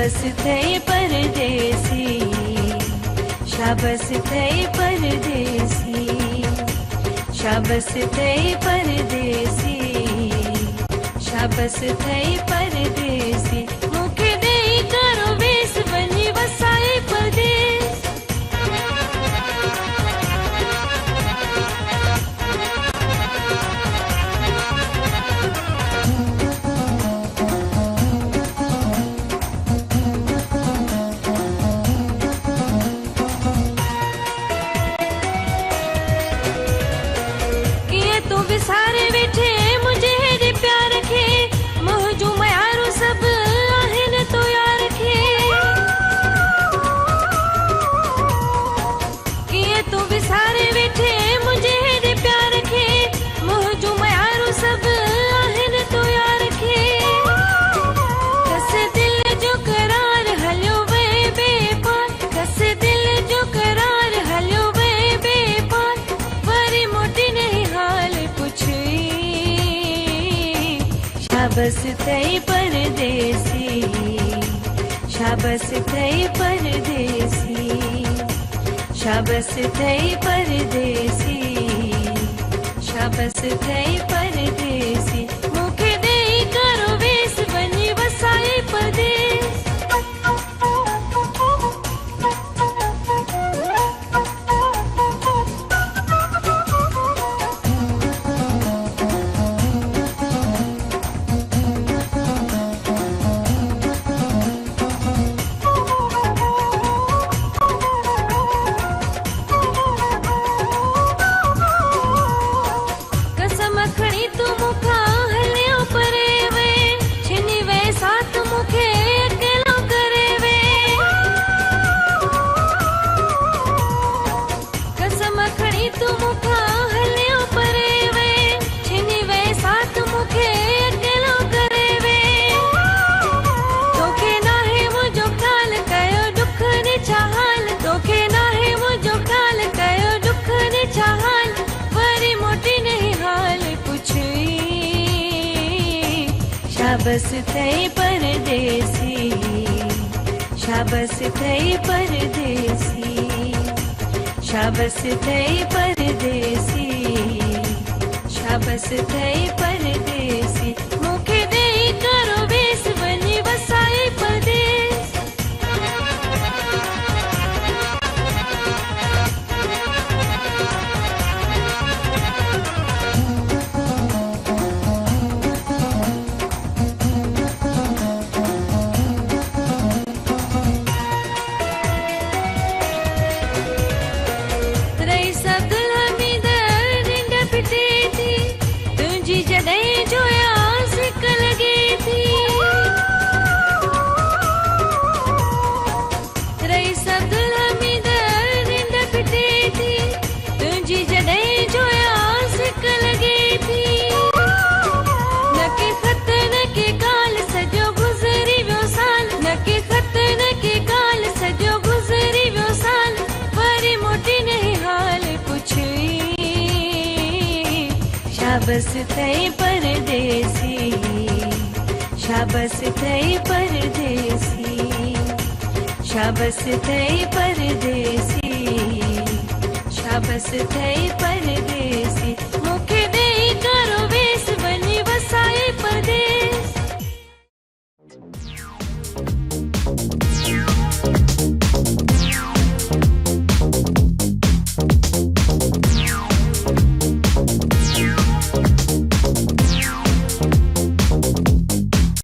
शाबस थई परदेसी, शाबस थई परदेसी, शाबस थई परदेसी, शाबस थई परदेसी। मुखे देई करो वेस वनी वसाई परदेस। तो विसारे बैठे मुझे रे प्यार खे, मोहजू मयारो सब आहिन तो यार खे। किए तो विसारे बैठे मुझे रे प्यार खे, मोहजू मयारो सब आहिन तो यार खे। कस दिल जो करार हलियो वे बेपार, कस दिल जो करार हलियो वे बेपार, वरी मोटी नहीं हाल शाबस थई परदेसी, शाबस थई परदेसी, शाबस थई परदेसी, शाबस थई परदेसी। मुखे देई करो वेस वनी वसाई परदेस। शाबस थई परदेसी, शाबस थई परदेसी, शाबस थई परदेसी, शाबस थई परदेसी। मुखे देई करो वेस वनी वसाई परदेस। शाबस थई परदेसी, शाबस थई परदेसी, शाबस थई परदेसी, शाबस थई परदेसी।